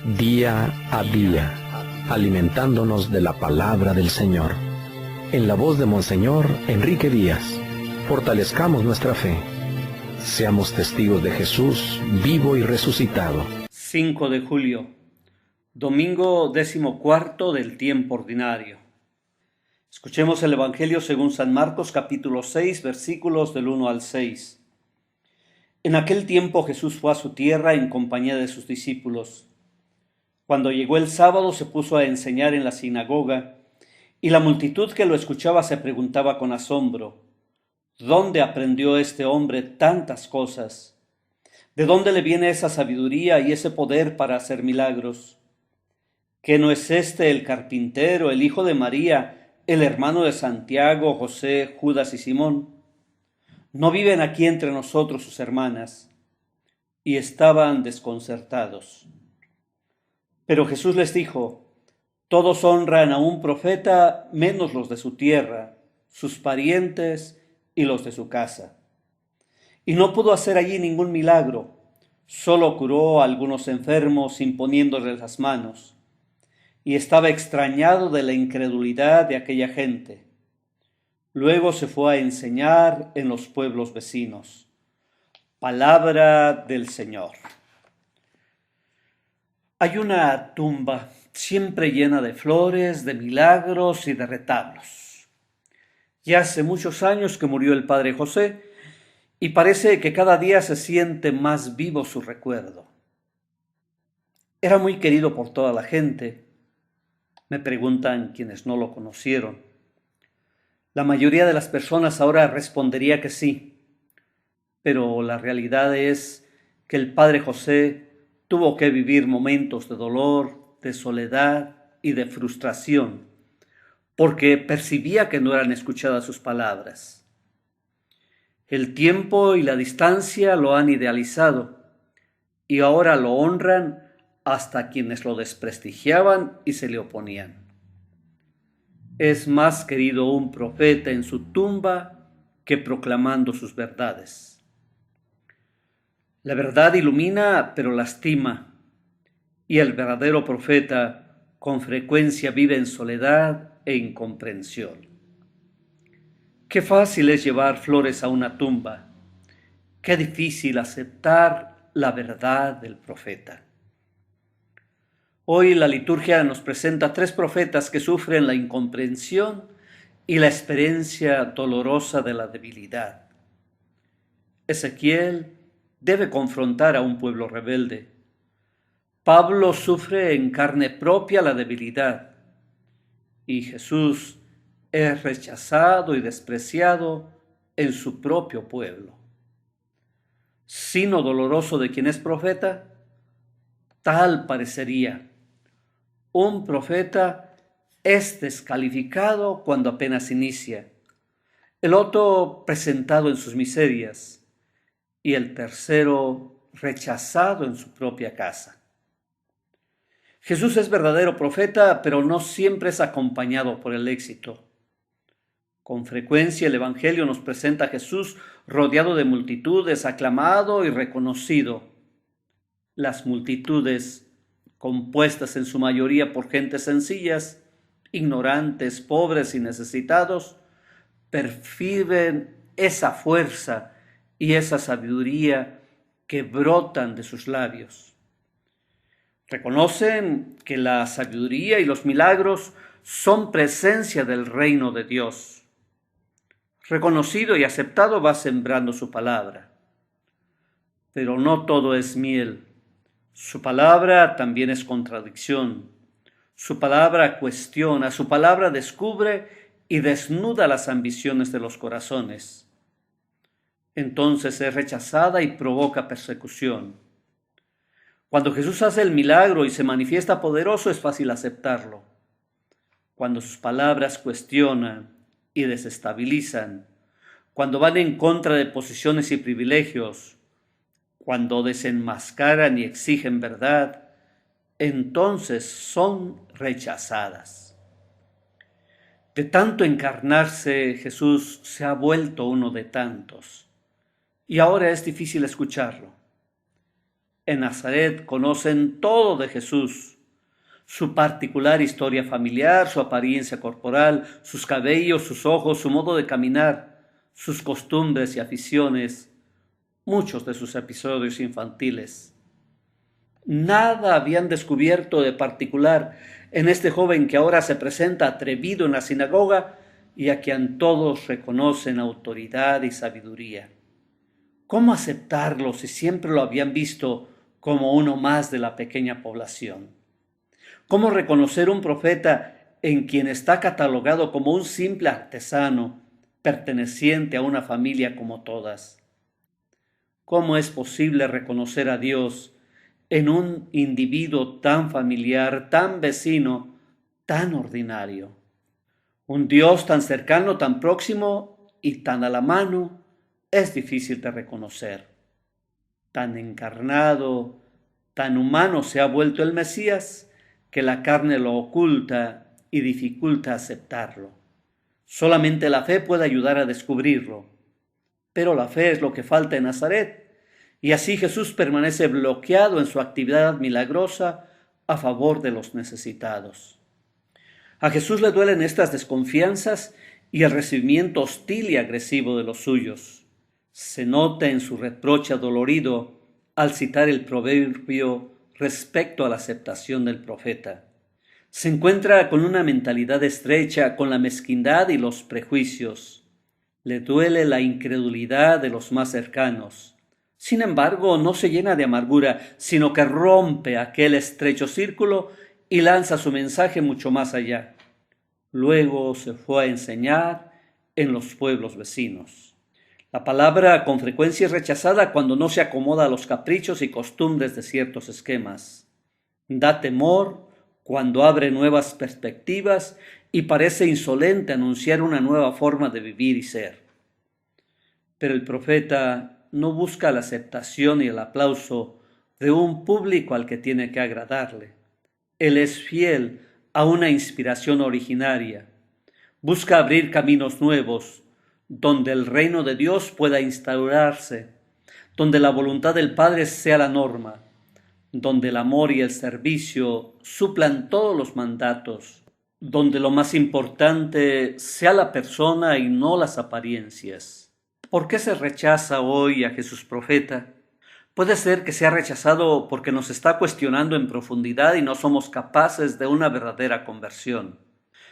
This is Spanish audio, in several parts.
día a día, alimentándonos de la palabra del Señor. En la voz de Monseñor Enrique Díaz, fortalezcamos nuestra fe. Seamos testigos de Jesús vivo y resucitado. 5 de julio, domingo 14 del tiempo ordinario. Escuchemos el Evangelio según San Marcos, capítulo 6, versículos del 1 al 6. En aquel tiempo Jesús fue a su tierra en compañía de sus discípulos. Cuando llegó el sábado se puso a enseñar en la sinagoga, y la multitud que lo escuchaba se preguntaba con asombro: ¿dónde aprendió este hombre tantas cosas? ¿De dónde le viene esa sabiduría y ese poder para hacer milagros? ¿Qué no es este el carpintero, el hijo de María, el hermano de Santiago, José, Judas y Simón? ¿No viven aquí entre nosotros sus hermanas? Y estaban desconcertados. Pero Jesús les dijo: todos honran a un profeta menos los de su tierra, sus parientes y los de su casa. Y no pudo hacer allí ningún milagro, solo curó a algunos enfermos imponiéndoles las manos, y estaba extrañado de la incredulidad de aquella gente. Luego se fue a enseñar en los pueblos vecinos. Palabra del Señor. Hay una tumba siempre llena de flores, de milagros y de retablos. Ya hace muchos años que murió el padre José, y parece que cada día se siente más vivo su recuerdo. Era muy querido por toda la gente. Me preguntan quienes no lo conocieron. La mayoría de las personas ahora respondería que sí, pero la realidad es que el padre José tuvo que vivir momentos de dolor, de soledad y de frustración, porque percibía que no eran escuchadas sus palabras. El tiempo y la distancia lo han idealizado, y ahora lo honran hasta quienes lo desprestigiaban y se le oponían. Es más querido un profeta en su tumba que proclamando sus verdades. La verdad ilumina, pero lastima, y el verdadero profeta con frecuencia vive en soledad e incomprensión. Qué fácil es llevar flores a una tumba, qué difícil aceptar la verdad del profeta. Hoy la liturgia nos presenta 3 profetas que sufren la incomprensión y la experiencia dolorosa de la debilidad. Ezequiel debe confrontar a un pueblo rebelde. Pablo sufre en carne propia la debilidad, y Jesús es rechazado y despreciado en su propio pueblo. Sino doloroso de quien es profeta, tal parecería. Un profeta es descalificado cuando apenas inicia, el otro presentado en sus miserias, y el tercero rechazado en su propia casa. Jesús es verdadero profeta, pero no siempre es acompañado por el éxito. Con frecuencia el Evangelio nos presenta a Jesús rodeado de multitudes, aclamado y reconocido. Las multitudes, compuestas en su mayoría por gentes sencillas, ignorantes, pobres y necesitados, perciben esa fuerza y esa sabiduría que brotan de sus labios. Reconocen que la sabiduría y los milagros son presencia del reino de Dios. Reconocido y aceptado va sembrando su palabra. Pero no todo es miel. Su palabra también es contradicción. Su palabra cuestiona, su palabra descubre y desnuda las ambiciones de los corazones. Entonces es rechazada y provoca persecución. Cuando Jesús hace el milagro y se manifiesta poderoso, es fácil aceptarlo. Cuando sus palabras cuestionan y desestabilizan, cuando van en contra de posiciones y privilegios, cuando desenmascaran y exigen verdad, entonces son rechazadas. De tanto encarnarse, Jesús se ha vuelto uno de tantos. Y ahora es difícil escucharlo. en Nazaret conocen todo de Jesús, su particular historia familiar, su apariencia corporal, sus cabellos, sus ojos, su modo de caminar, sus costumbres y aficiones, muchos de sus episodios infantiles. Nada habían descubierto de particular en este joven que ahora se presenta atrevido en la sinagoga y a quien todos reconocen autoridad y sabiduría. ¿Cómo aceptarlo si siempre lo habían visto como uno más de la pequeña población? ¿Cómo reconocer un profeta en quien está catalogado como un simple artesano, perteneciente a una familia como todas? ¿Cómo es posible reconocer a Dios en un individuo tan familiar, tan vecino, tan ordinario? Un Dios tan cercano, tan próximo y tan a la mano es difícil de reconocer. Tan encarnado, tan humano se ha vuelto el Mesías que la carne lo oculta y dificulta aceptarlo. Solamente la fe puede ayudar a descubrirlo, pero la fe es lo que falta en Nazaret, y así Jesús permanece bloqueado en su actividad milagrosa a favor de los necesitados. A Jesús le duelen estas desconfianzas y el recibimiento hostil y agresivo de los suyos. Se nota en su reproche adolorido al citar el proverbio respecto a la aceptación del profeta. Se encuentra con una mentalidad estrecha, con la mezquindad y los prejuicios. Le duele la incredulidad de los más cercanos. Sin embargo, no se llena de amargura, sino que rompe aquel estrecho círculo y lanza su mensaje mucho más allá. Luego se fue a enseñar en los pueblos vecinos. La palabra con frecuencia es rechazada cuando no se acomoda a los caprichos y costumbres de ciertos esquemas. Da temor cuando abre nuevas perspectivas y parece insolente anunciar una nueva forma de vivir y ser. Pero el profeta no busca la aceptación y el aplauso de un público al que tiene que agradarle. Él es fiel a una inspiración originaria. Busca abrir caminos nuevos, donde el reino de Dios pueda instaurarse, donde la voluntad del Padre sea la norma, donde el amor y el servicio suplan todos los mandatos, donde lo más importante sea la persona y no las apariencias. ¿Por qué se rechaza hoy a Jesús profeta? Puede ser que sea rechazado porque nos está cuestionando en profundidad y no somos capaces de una verdadera conversión.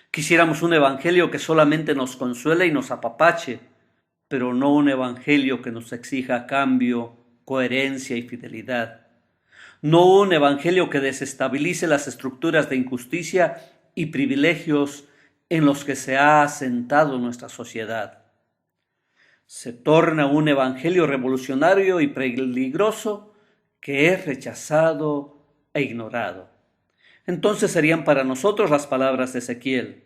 Quisiéramos un evangelio que solamente nos consuele y nos apapache, pero no un evangelio que nos exija cambio, coherencia y fidelidad. No un evangelio que desestabilice las estructuras de injusticia y privilegios en los que se ha asentado nuestra sociedad. Se torna un evangelio revolucionario y peligroso que es rechazado e ignorado. Entonces serían para nosotros las palabras de Ezequiel: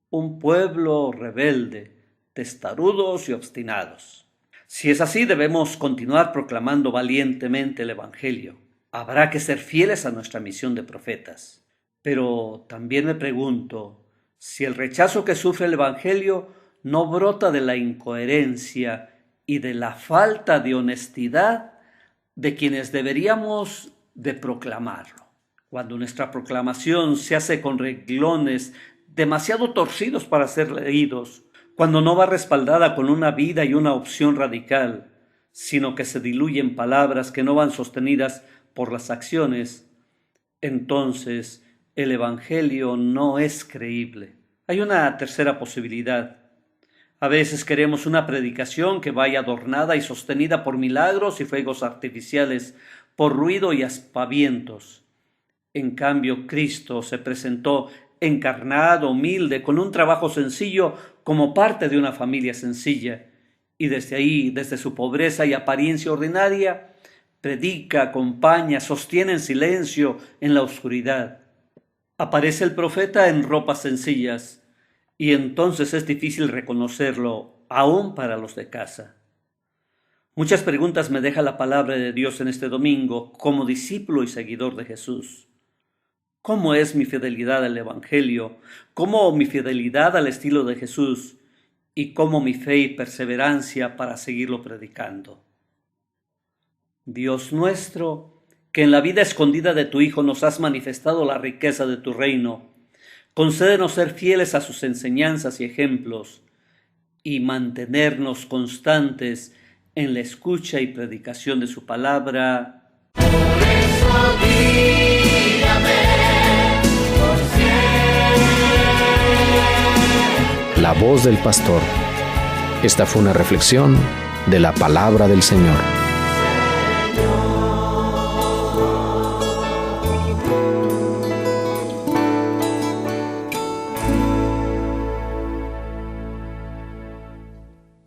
un pueblo rebelde, testarudos y obstinados. Si es así, debemos continuar proclamando valientemente el evangelio. Habrá que ser fieles a nuestra misión de profetas. Pero también me pregunto si el rechazo que sufre el evangelio no brota de la incoherencia y de la falta de honestidad de quienes deberíamos de proclamarlo. Cuando nuestra proclamación se hace con renglones demasiado torcidos para ser leídos, cuando no va respaldada con una vida y una opción radical, sino que se diluyen palabras que no van sostenidas por las acciones, entonces el evangelio no es creíble. Hay una tercera posibilidad. A veces queremos una predicación que vaya adornada y sostenida por milagros y fuegos artificiales, por ruido y aspavientos. En cambio, Cristo se presentó encarnado, humilde, con un trabajo sencillo como parte de una familia sencilla, y desde ahí, desde su pobreza y apariencia ordinaria, predica, acompaña, sostiene en silencio en la oscuridad. Aparece el profeta en ropas sencillas, y entonces es difícil reconocerlo, aún para los de casa. Muchas preguntas me deja la palabra de Dios en este domingo como discípulo y seguidor de Jesús. ¿Cómo es mi fidelidad al Evangelio? ¿Cómo mi fidelidad al estilo de Jesús? ¿Y cómo mi fe y perseverancia para seguirlo predicando? Dios nuestro, que en la vida escondida de tu Hijo nos has manifestado la riqueza de tu reino. Concédenos ser fieles a sus enseñanzas y ejemplos y mantenernos constantes en la escucha y predicación de su palabra. Por eso guíame por siempre. La voz del pastor. Esta fue una reflexión de la palabra del Señor.